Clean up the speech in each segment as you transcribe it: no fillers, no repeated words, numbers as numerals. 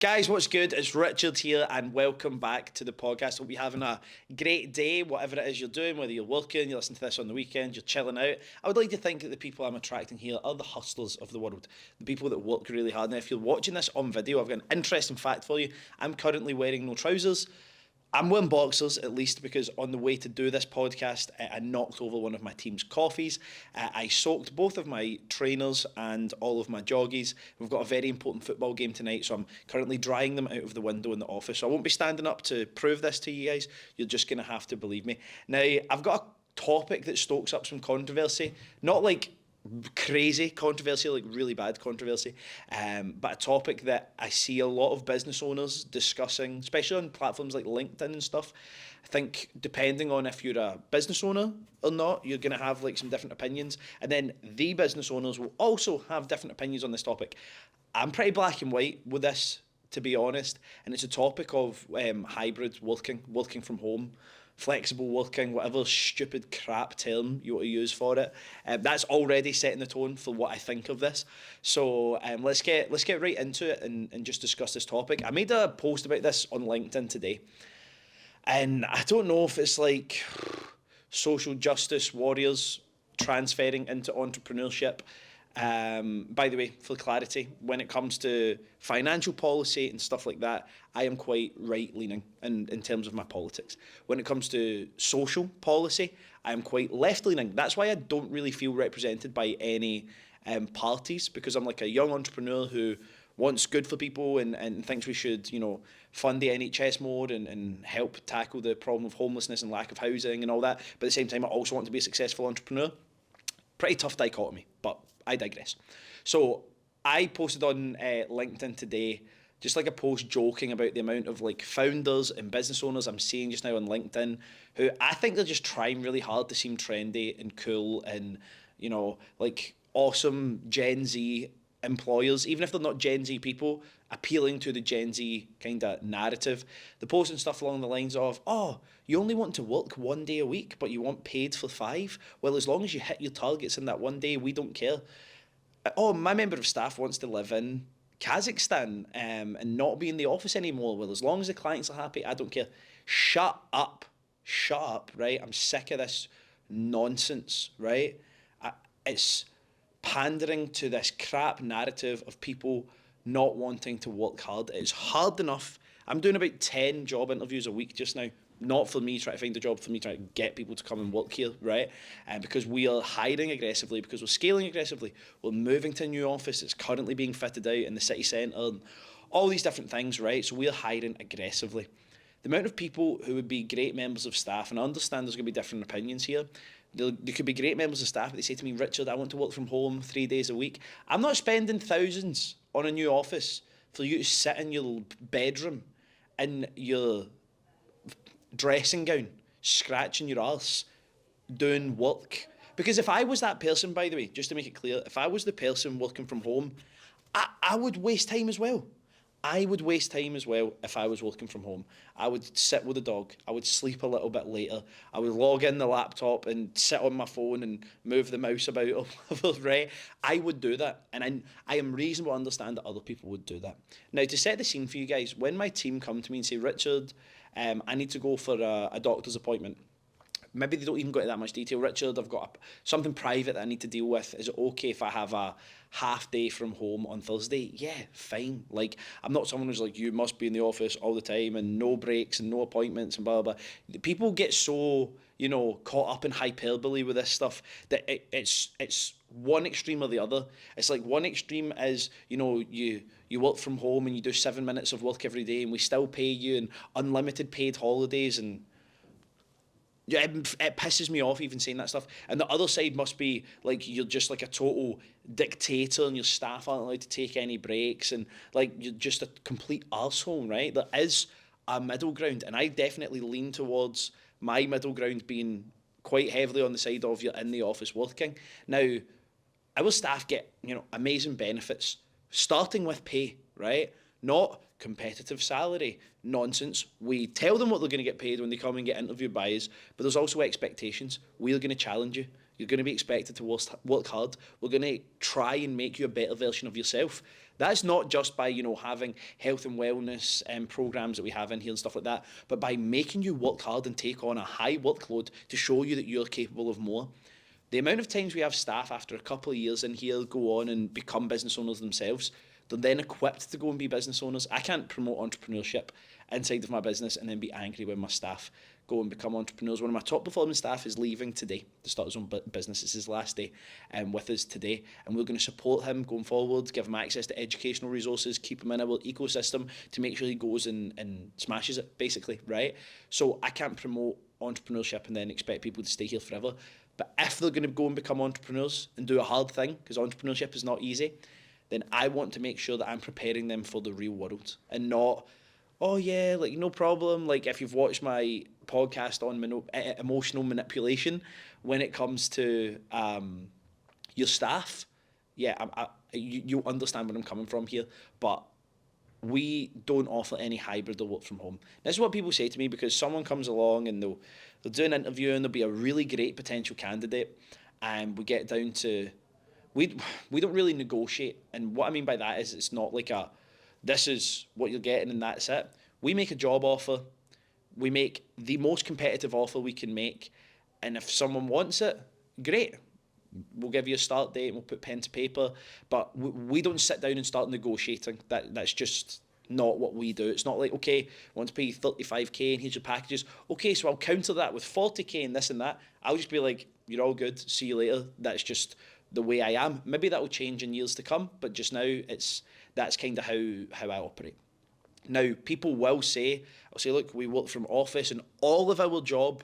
Guys, what's good? It's Richard here, and welcome back to the podcast. Hope you're having a great day, whatever it is you're doing, whether you're working, you're listening to this on the weekend, you're chilling out. I would like to think that the people I'm attracting here are the hustlers of the world, the people that work really hard. And if you're watching this on video, I've got an interesting fact for you. I'm currently wearing no trousers. I'm wearing boxers, at least, because on the way to do this podcast, I knocked over one of my team's coffees. I soaked both of my trainers and all of my joggies. We've got a very important football game tonight, so I'm currently drying them out of the window in the office. So I won't be standing up to prove this to you guys. You're just going to have to believe me. Now, I've got a topic that stokes up some controversy. Not like crazy controversy, like really bad controversy, but a topic that I see a lot of business owners discussing, especially on platforms like LinkedIn and stuff. I think depending on if you're a business owner or not, you're going to have like some different opinions, and then the business owners will also have different opinions on this topic. I'm pretty black and white with this, to be honest, and it's a topic of hybrid working from home, flexible working, whatever stupid crap term you want to use for it. That's already setting the tone for what I think of this. So let's get right into it and just discuss this topic. I made a post about this on LinkedIn today, and I don't know if it's like social justice warriors transferring into entrepreneurship. By the way, for clarity, when it comes to financial policy and stuff like that, I am quite right-leaning in terms of my politics. When it comes to social policy, I am quite left-leaning. That's why I don't really feel represented by any parties, because I'm like a young entrepreneur who wants good for people and thinks we should, fund the NHS more and help tackle the problem of homelessness and lack of housing and all that. But at the same time, I also want to be a successful entrepreneur. Pretty tough dichotomy, but I digress. So I posted on LinkedIn today just like a post joking about the amount of like founders and business owners I'm seeing just now on LinkedIn who I think they're just trying really hard to seem trendy and cool and, like awesome Gen Z employers, even if they're not Gen Z people, appealing to the Gen Z kind of narrative. They're posting stuff along the lines of, oh, you only want to work 1 day a week, but you want paid for 5? Well, as long as you hit your targets in that 1 day, we don't care. Oh, my member of staff wants to live in Kazakhstan and not be in the office anymore. Well, as long as the clients are happy, I don't care. Shut up. Shut up, right? I'm sick of this nonsense, right? It's pandering to this crap narrative of people not wanting to work hard. It's hard enough. I'm doing about 10 job interviews a week just now. Not for me trying to find a job, for me trying to get people to come and work here, right? And because we are hiring aggressively, because we're scaling aggressively, we're moving to a new office that's currently being fitted out in the city centre, and all these different things, right? So we're hiring aggressively. The amount of people who would be great members of staff, and I understand there's going to be different opinions here, there could be great members of staff, but they say to me, Richard, I want to work from home 3 days a week. I'm not spending thousands on a new office for you to sit in your bedroom in your dressing gown, scratching your arse, doing work. Because if I was that person, by the way, just to make it clear, if I was the person working from home, I would waste time as well. I would waste time as well if I was working from home. I would sit with the dog. I would sleep a little bit later. I would log in the laptop and sit on my phone and move the mouse about or whatever, right? I would do that. And I am reasonable to understand that other people would do that. Now, to set the scene for you guys, when my team come to me and say, Richard, I need to go for a doctor's appointment. Maybe they don't even go into that much detail. Richard, I've got something private that I need to deal with. Is it okay if I have a half day from home on Thursday? Yeah, fine. Like, I'm not someone who's like, you must be in the office all the time and no breaks and no appointments and blah, blah, blah. People get so, caught up in hyperbole with this stuff that it's one extreme or the other. It's like one extreme is, you work from home and you do 7 minutes of work every day and we still pay you and unlimited paid holidays and yeah, it pisses me off even saying that stuff. And the other side must be like you're just like a total dictator and your staff aren't allowed to take any breaks and like you're just a complete arsehole, right? There is a middle ground, and I definitely lean towards my middle ground being quite heavily on the side of you're in the office working. Now, our staff get, amazing benefits, starting with pay, right? Not competitive salary nonsense. We tell them what they're going to get paid when they come and get interviewed by us, but there's also expectations. We're going to challenge you. You're going to be expected to work hard. We're going to try and make you a better version of yourself. That's not just by, having health and wellness programs that we have in here and stuff like that, but by making you work hard and take on a high workload to show you that you're capable of more. The amount of times we have staff after a couple of years in here go on and become business owners themselves, they're then equipped to go and be business owners. I can't promote entrepreneurship inside of my business and then be angry when my staff go and become entrepreneurs. One of my top performing staff is leaving today to start his own business. It's his last day with us today, and we're going to support him going forward, give him access to educational resources, keep him in our ecosystem to make sure he goes and smashes it, basically, right? So I can't promote entrepreneurship and then expect people to stay here forever. But if they're going to go and become entrepreneurs and do a hard thing, because entrepreneurship is not easy, then I want to make sure that I'm preparing them for the real world and not, oh yeah, like no problem. Like if you've watched my podcast on emotional manipulation when it comes to your staff, yeah, you understand where I'm coming from here, but we don't offer any hybrid or work from home. This is what people say to me, because someone comes along and they'll do an interview and there'll be a really great potential candidate, and we get down to we don't really negotiate. And what I mean by that is it's not like this is what you're getting and that's it. We make a job offer. We make the most competitive offer we can make, and if someone wants it, great. We'll give you a start date and we'll put pen to paper, but we don't sit down and start negotiating. That's just not what we do. It's not like, okay, I want to pay you 35k and here's your packages. Okay, so I'll counter that with 40k and this and that. I'll just be like, you're all good, see you later. That's just the way I am. Maybe that will change in years to come, but just now that's kind of how I operate. Now, people will say, I'll say, look, we work from office, and all of our job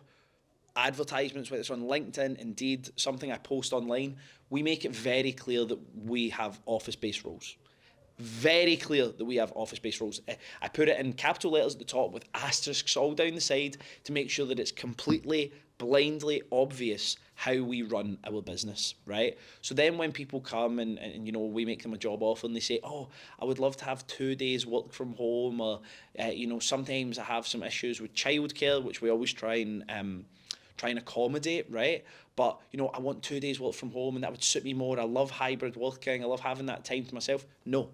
advertisements, whether it's on LinkedIn, Indeed, something I post online, we make it very clear that we have office-based roles. Very clear that we have office-based roles. I put it in capital letters at the top with asterisks all down the side to make sure that it's completely, blindly obvious how we run our business, right? So then when people come and we make them a job offer and they say, oh, I would love to have 2 days work from home, or, sometimes I have some issues with childcare, which we always try and accommodate, right? But, I want 2 days work from home and that would suit me more. I love hybrid working. I love having that time to myself. No,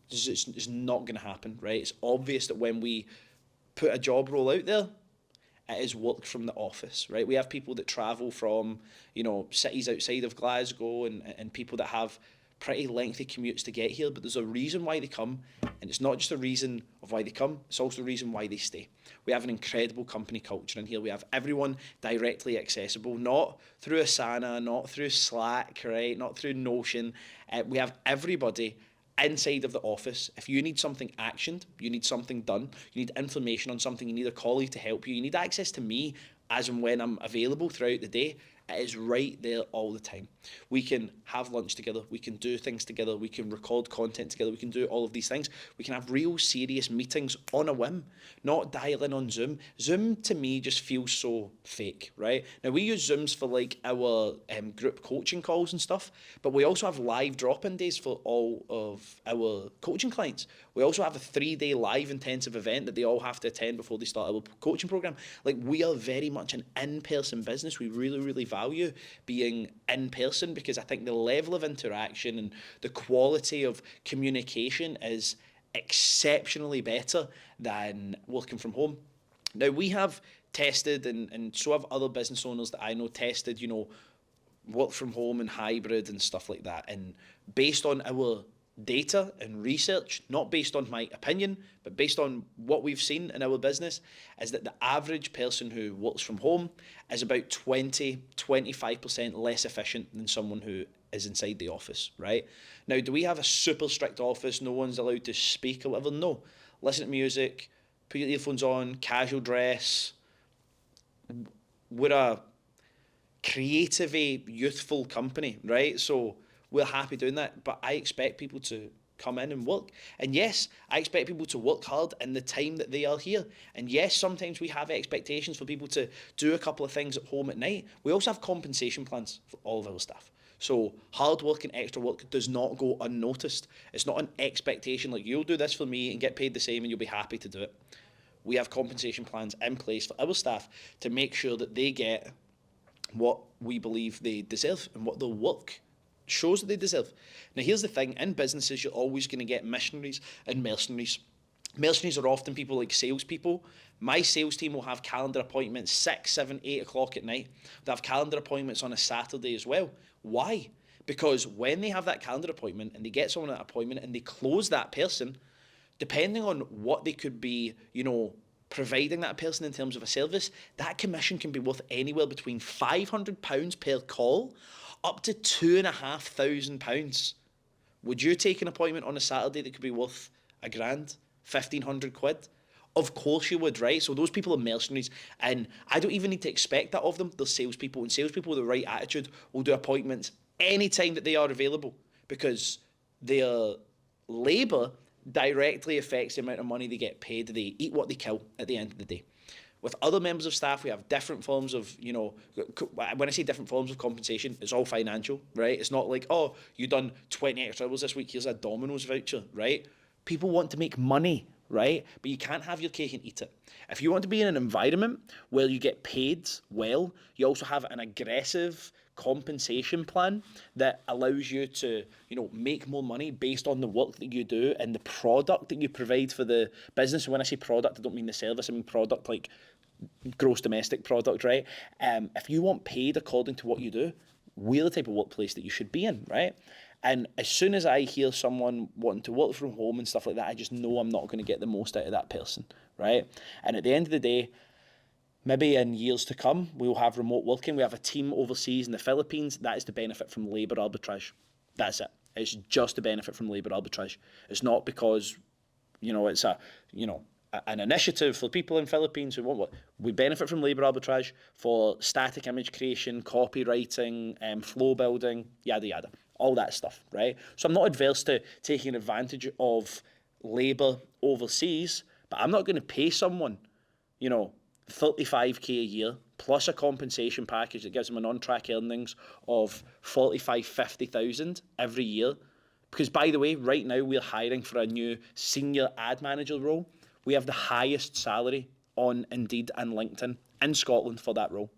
it's not going to happen, right? It's obvious that when we put a job role out there, it is work from the office, right? We have people that travel from, cities outside of Glasgow and people that have pretty lengthy commutes to get here, but there's a reason why they come, and it's not just a reason of why they come, it's also the reason why they stay. We have an incredible company culture in here. We have everyone directly accessible, not through Asana, not through Slack, right? Not through Notion. We have everybody inside of the office. If you need something actioned, you need something done, you need information on something, you need a colleague to help you, you need access to me as and when I'm available throughout the day, it is right there all the time. We can have lunch together, we can do things together, we can record content together, we can do all of these things. We can have real serious meetings on a whim, not dialing on Zoom. Zoom to me just feels so fake, right? Now we use Zooms for like our group coaching calls and stuff, but we also have live drop-in days for all of our coaching clients. We also have a 3-day live intensive event that they all have to attend before they start our coaching program. Like, we are very much an in-person business. We really, really value being in person, because I think the level of interaction and the quality of communication is exceptionally better than working from home. Now, we have tested, and so have other business owners that I know tested, work from home and hybrid and stuff like that. And based on our data and research, not based on my opinion, but based on what we've seen in our business, is that the average person who works from home is about 20-25% less efficient than someone who is inside the office, right? Now, do we have a super strict office, no one's allowed to speak or whatever? No. Listen to music, put your earphones on, casual dress. We're a creative, youthful company, right? So we're happy doing that, but I expect people to come in and work. And yes, I expect people to work hard in the time that they are here. And yes, sometimes we have expectations for people to do a couple of things at home at night. We also have compensation plans for all of our staff. So hard work and extra work does not go unnoticed. It's not an expectation like, you'll do this for me and get paid the same and you'll be happy to do it. We have compensation plans in place for our staff to make sure that they get what we believe they deserve and what their work shows that they deserve. Now, here's the thing. In businesses, you're always going to get missionaries and mercenaries. Mercenaries are often people like salespeople. My sales team will have calendar appointments 6, 7, 8 o'clock at night. They have calendar appointments on a Saturday as well. Why? Because when they have that calendar appointment and they get someone at that appointment and they close that person, depending on what they could be, providing that person in terms of a service, that commission can be worth anywhere between £500 per call up to £2,500. Would you take an appointment on a Saturday that could be worth £1,000, 1,500 quid? Of course you would, right? So those people are mercenaries, and I don't even need to expect that of them. They're salespeople, and salespeople with the right attitude will do appointments anytime that they are available, because their labour directly affects the amount of money they get paid. They eat what they kill at the end of the day. With other members of staff, we have different forms of, when I say different forms of compensation, it's all financial, right? It's not like, oh, you done 20 extra hours this week, here's a Domino's voucher, right? People want to make money, right? But you can't have your cake and eat it. If you want to be in an environment where you get paid well, you also have an aggressive compensation plan that allows you to, make more money based on the work that you do and the product that you provide for the business. And when I say product, I don't mean the service, I mean product like gross domestic product, right? If you want paid according to what you do, we're the type of workplace that you should be in, right? And as soon as I hear someone wanting to work from home and stuff like that, I just know I'm not going to get the most out of that person, right? And at the end of the day, maybe in years to come, we will have remote working. We have a team overseas in the Philippines. That is the benefit from labour arbitrage. That's it. It's just the benefit from labour arbitrage. It's not because, it's an initiative for people in Philippines who want what. We benefit from labour arbitrage for static image creation, copywriting, flow building, yada yada, all that stuff, right? So I'm not adverse to taking advantage of labour overseas, but I'm not going to pay someone, 35k a year plus a compensation package that gives them an on-track earnings of 45, 50,000 every year. Because by the way, right now we're hiring for a new senior ad manager role. We have the highest salary on Indeed and LinkedIn in Scotland for that role.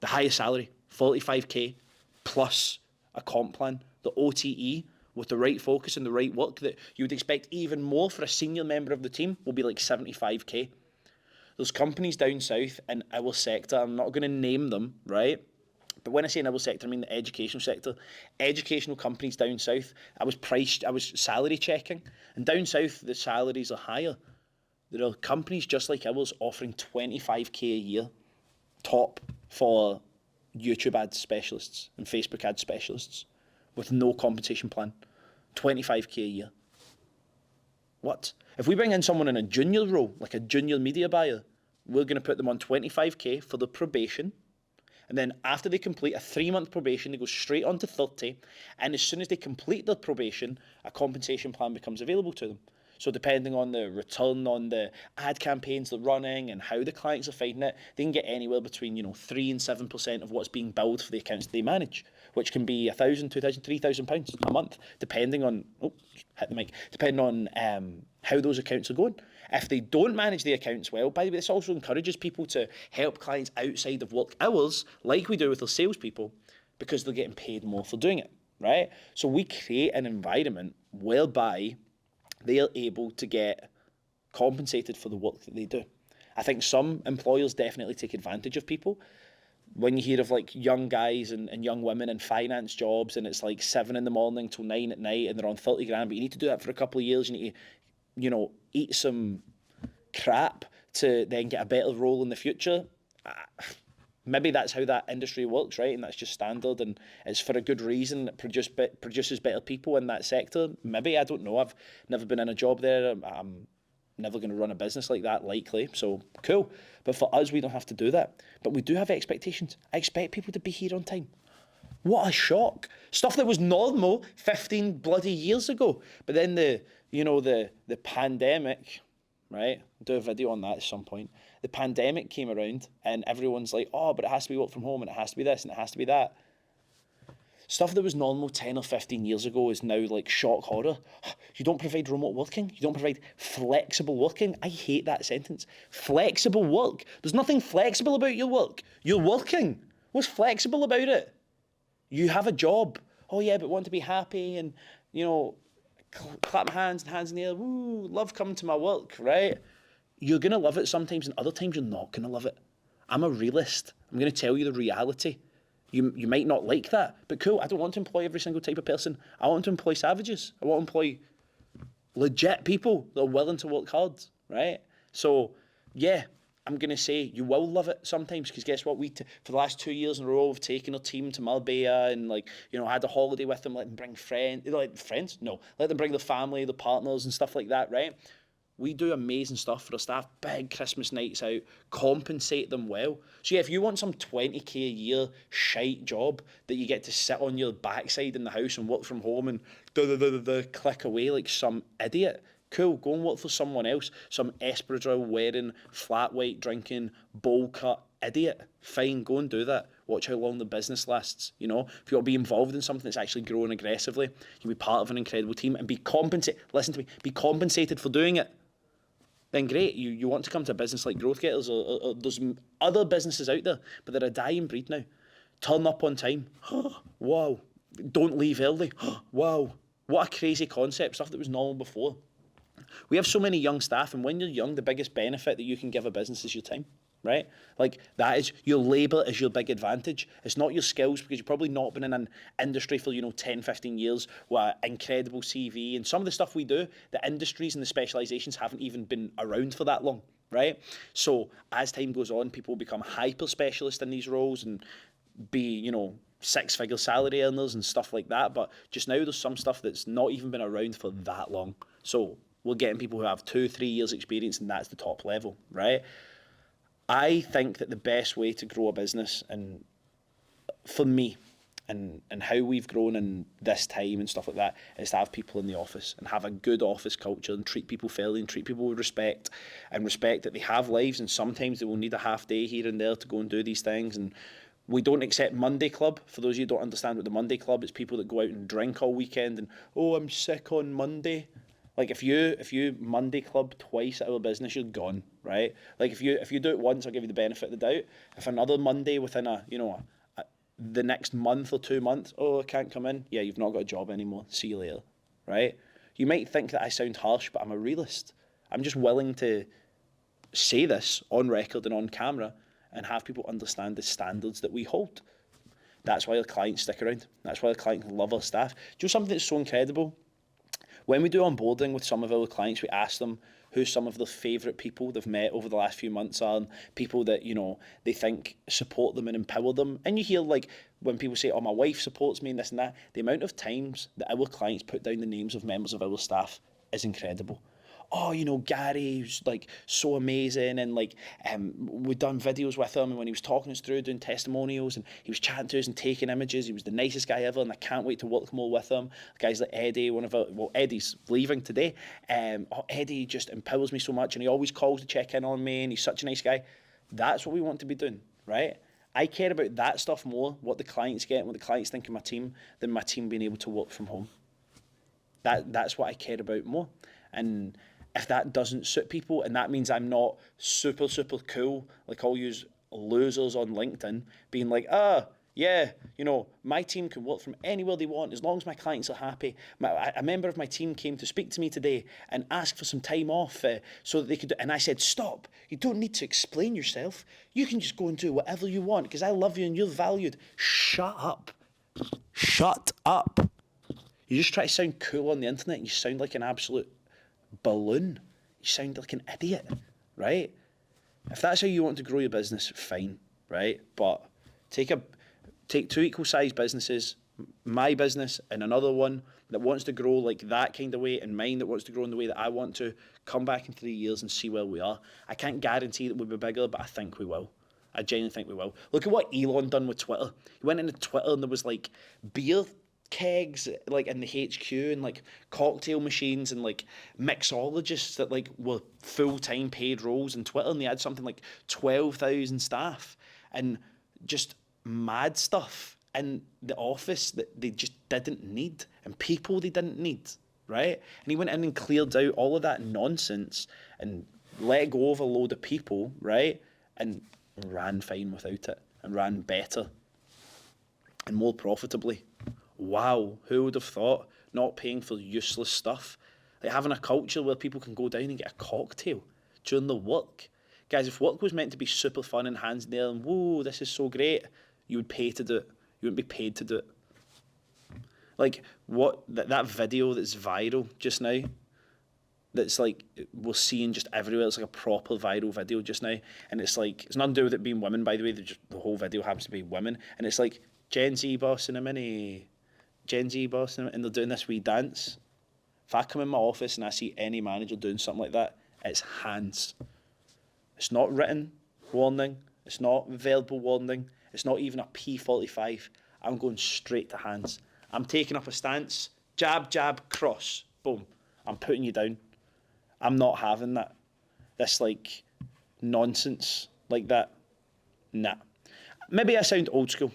The highest salary, 45k plus a comp plan, the OTE with the right focus and the right work that you would expect even more for a senior member of the team will be like 75k. There's companies down south in our sector, I'm not going to name them, right? But when I say in our sector, I mean the educational sector. Educational companies down south, I was salary checking, and down south the salaries are higher. There are companies just like ours offering 25k a year top for YouTube ad specialists and Facebook ad specialists with no compensation plan. 25k a year. What? If we bring in someone in a junior role, like a junior media buyer, we're going to put them on 25k for the probation. And then after they complete a 3-month probation, they go straight on to 30. And as soon as they complete their probation, a compensation plan becomes available to them. So depending on the return on the ad campaigns they're running and how the clients are finding it, they can get anywhere between 3 and 7% of what's being billed for the accounts they manage, which can be £1,000, £2,000, £3,000 a month, depending on depending on how those accounts are going. If they don't manage the accounts well, by the way, this also encourages people to help clients outside of work hours, like we do with our salespeople, because they're getting paid more for doing it, right? So we create an environment whereby they are able to get compensated for the work that they do. I think some employers definitely take advantage of people. When you hear of like young guys and young women in finance jobs, and it's like 7 in the morning till 9 at night, and they're on 30 grand, but you need to do that for a couple of years. You need to, eat some crap to then get a better role in the future. Maybe that's how that industry works, right? And that's just standard, and it's for a good reason. It produces better people in that sector. Maybe, I don't know. I've never been in a job there. I'm never going to run a business like that, likely. So, cool. But for us, we don't have to do that. But we do have expectations. I expect people to be here on time. What a shock. Stuff that was normal 15 bloody years ago. But then the pandemic, right? I'll do a video on that at some point. The pandemic came around and everyone's like, oh, but it has to be work from home and it has to be this and it has to be that. Stuff that was normal 10 or 15 years ago is now like shock horror. You don't provide remote working. You don't provide flexible working. I hate that sentence. Flexible work. There's nothing flexible about your work. You're working. What's flexible about it? You have a job. Oh yeah, but want to be happy and, clap my hands and hands in the air. Woo, love coming to my work, right? You're going to love it sometimes, and other times you're not going to love it. I'm a realist. I'm going to tell you the reality. You might not like that, but cool. I don't want to employ every single type of person. I want to employ savages. I want to employ legit people that are willing to work hard, right? So, yeah, I'm going to say you will love it sometimes, because guess what? For the last 2 years in a row, we've taken our team to Marbella and, had a holiday with them, let them bring friends? No, let them bring their family, their partners and stuff like that, right? We do amazing stuff for our staff, big Christmas nights out, compensate them well. So yeah, if you want some 20k a year shite job that you get to sit on your backside in the house and work from home and click away like some idiot, cool, go and work for someone else, some espadrille wearing, flat white drinking, bowl cut idiot. Fine, go and do that. Watch how long the business lasts. If you want to be involved in something that's actually growing aggressively, you be part of an incredible team and be compensated for doing it. Then great, you want to come to a business like Growth Getters, or there's other businesses out there, but they're a dying breed now. Turn up on time. Wow. Don't leave early. Wow. What a crazy concept, stuff that was normal before. We have so many young staff, and when you're young, the biggest benefit that you can give a business is your time, right? Like, that is, your labour is your big advantage. It's not your skills, because you've probably not been in an industry for, 10, 15 years with an incredible CV. And some of the stuff we do, the industries and the specialisations haven't even been around for that long, right? So as time goes on, people become hyper-specialist in these roles and be, six-figure salary earners and stuff like that. But just now there's some stuff that's not even been around for that long. So we're getting people who have 2-3 years experience, and that's the top level, right? I think that the best way to grow a business, and for me, and how we've grown in this time and stuff like that, is to have people in the office and have a good office culture and treat people fairly and treat people with respect, and respect that they have lives, and sometimes they will need a half day here and there to go and do these things. And we don't accept Monday Club. For those of you who don't understand what the Monday Club is, people that go out and drink all weekend and, oh, I'm sick on Monday. Like, if you Monday Club twice at our business, you're gone, right? Like, if you do it once, I'll give you the benefit of the doubt. If another Monday within the next month or 2 months, oh, I can't come in, yeah, you've not got a job anymore. See you later, right? You might think that I sound harsh, but I'm a realist. I'm just willing to say this on record and on camera and have people understand the standards that we hold. That's why our clients stick around. That's why our clients love our staff. Do you know something that's so incredible? When we do onboarding with some of our clients, we ask them who some of their favourite people they've met over the last few months are, and people that, they think support them and empower them. And you hear, like, when people say, oh, my wife supports me and this and that, the amount of times that our clients put down the names of members of our staff is incredible. Oh, Gary's like so amazing, and we'd done videos with him, and when he was talking us through doing testimonials, and he was chatting to us and taking images, he was the nicest guy ever, and I can't wait to work more with him. Guys like Eddie, Eddie's leaving today. Eddie just empowers me so much, and he always calls to check in on me, and he's such a nice guy. That's what we want to be doing, right? I care about that stuff more, what the clients get, what the clients think of my team, than my team being able to work from home. That's what I care about more. And if that doesn't suit people, and that means I'm not super, super cool, like all you losers on LinkedIn, being like, yeah, my team can work from anywhere they want as long as my clients are happy. A member of my team came to speak to me today and asked for some time off so that they could, and I said, stop, you don't need to explain yourself. You can just go and do whatever you want because I love you and you're valued. Shut up. Shut up. You just try to sound cool on the internet and you sound like an absolute balloon. You sound like an idiot, right? If that's how you want to grow your business, fine, right? But take two equal sized businesses, my business and another one that wants to grow like that kind of way, and mine that wants to grow in the way that I want to, come back in 3 years and see where we are. I can't guarantee that we'll be bigger, but I think we will. I genuinely think we will. Look at what Elon done with Twitter. He went into Twitter and there was like beer kegs like in the HQ and like cocktail machines and like mixologists that like were full-time paid roles in Twitter, and they had something like 12,000 staff and just mad stuff in the office that they just didn't need, and people they didn't need, right? And he went in and cleared out all of that nonsense and let go of a load of people, right? And ran fine without it and ran better. and more profitably. Wow, who would have thought? Not paying for useless stuff. Like having a culture where people can go down and get a cocktail during the work. Guys, if work was meant to be super fun and hands in the air and whoa, this is so great, you would pay to do it. You wouldn't be paid to do it. Like that video that's viral just now, that's like we're seeing just everywhere. It's like a proper viral video just now, and it's like it's nothing to do with it being women, by the way. The whole video happens to be women, and it's like Gen Z boss in a mini, Gen Z boss, and they're doing this wee dance. If I come in my office and I see any manager doing something like that, it's hands. It's not written warning. It's not verbal warning. It's not even a P45. I'm going straight to hands. I'm taking up a stance. Jab, jab, cross. Boom. I'm putting you down. I'm not having that. This, like, nonsense like that. Nah. Maybe I sound old school.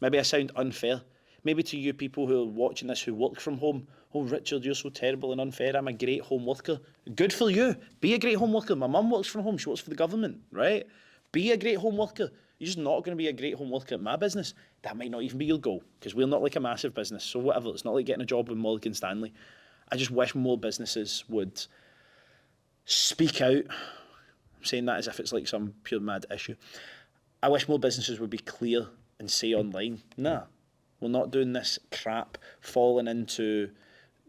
Maybe I sound unfair. Maybe to you people who are watching this who work from home, oh, Richard, you're so terrible and unfair. I'm a great home worker. Good for you. Be a great home worker. My mum works from home. She works for the government, right? Be a great home worker. You're just not going to be a great home worker at my business. That might not even be your goal because we're not like a massive business. So whatever. It's not like getting a job with Morgan Stanley. I just wish more businesses would speak out. I'm saying that as if it's like some pure mad issue. I wish more businesses would be clear and say online, nah, we're not doing this crap, falling into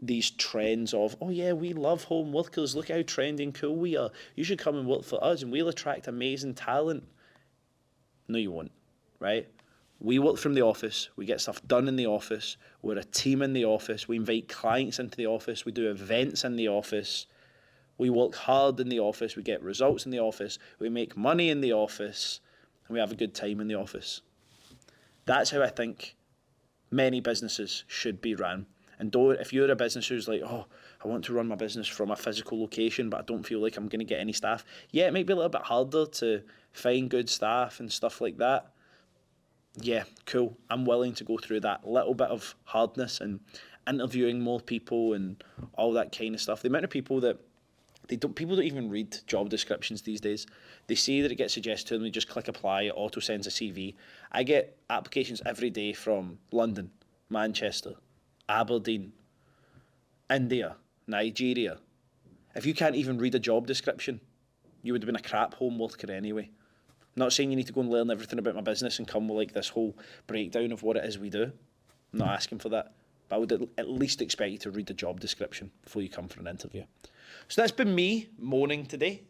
these trends of, oh yeah, we love home workers, look how trendy and cool we are. You should come and work for us and we'll attract amazing talent. No, you won't, right? We work from the office, we get stuff done in the office, we're a team in the office, we invite clients into the office, we do events in the office, we work hard in the office, we get results in the office, we make money in the office, and we have a good time in the office. That's how I think many businesses should be run. And don't, if you're a business who's like, oh, I want to run my business from a physical location, but I don't feel like I'm going to get any staff. Yeah, it might be a little bit harder to find good staff and stuff like that. Yeah, cool. I'm willing to go through that little bit of hardness and interviewing more people and all that kind of stuff. The amount of people that people don't even read job descriptions these days. They see that it gets suggested to them, they just click apply, it auto sends a CV. I get applications every day from London, Manchester, Aberdeen, India, Nigeria. If you can't even read a job description, you would have been a crap home worker anyway. I'm not saying you need to go and learn everything about my business and come with like this whole breakdown of what it is we do. I'm not asking for that. But I would at least expect you to read the job description before you come for an interview. So that's been me moaning today.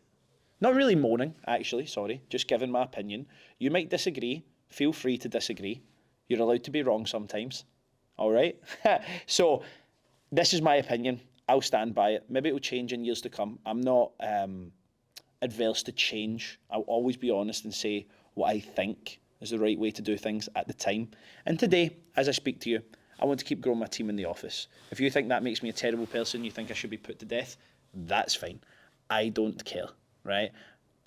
Not really moaning, actually, sorry. Just giving my opinion. You might disagree. Feel free to disagree. You're allowed to be wrong sometimes. All right? So this is my opinion. I'll stand by it. Maybe it will change in years to come. I'm not adverse to change. I'll always be honest and say what I think is the right way to do things at the time. And today, as I speak to you, I want to keep growing my team in the office. If you think that makes me a terrible person, you think I should be put to death, that's fine. I don't care, right?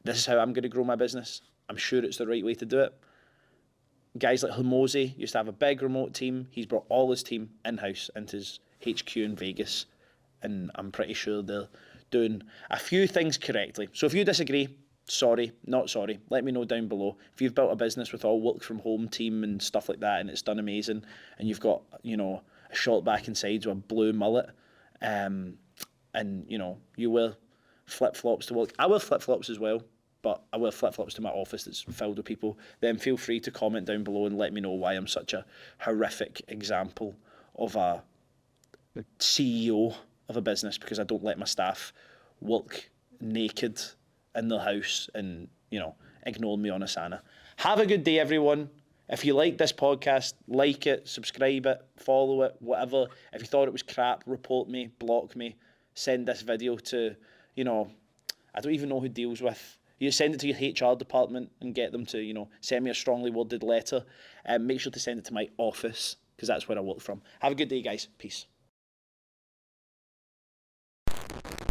This is how I'm going to grow my business. I'm sure it's the right way to do it. Guys like Hermosi used to have a big remote team. He's brought all his team in-house into his HQ in Vegas. And I'm pretty sure they're doing a few things correctly. So if you disagree, sorry, not sorry. Let me know down below. If you've built a business with all work from home team and stuff like that and it's done amazing and you've got, a short back and sides with a blue mullet, and, you wear flip-flops to work. I wear flip-flops as well, but I wear flip-flops to my office that's filled with people. Then feel free to comment down below and let me know why I'm such a horrific example of a CEO of a business because I don't let my staff work naked in their house and, ignore me on Asana. Have a good day, everyone. If you like this podcast, like it, subscribe it, follow it, whatever. If you thought it was crap, report me, block me, send this video to, I don't even know who deals with. You send it to your HR department and get them to, send me a strongly worded letter. Make sure to send it to my office because that's where I work from. Have a good day, guys. Peace.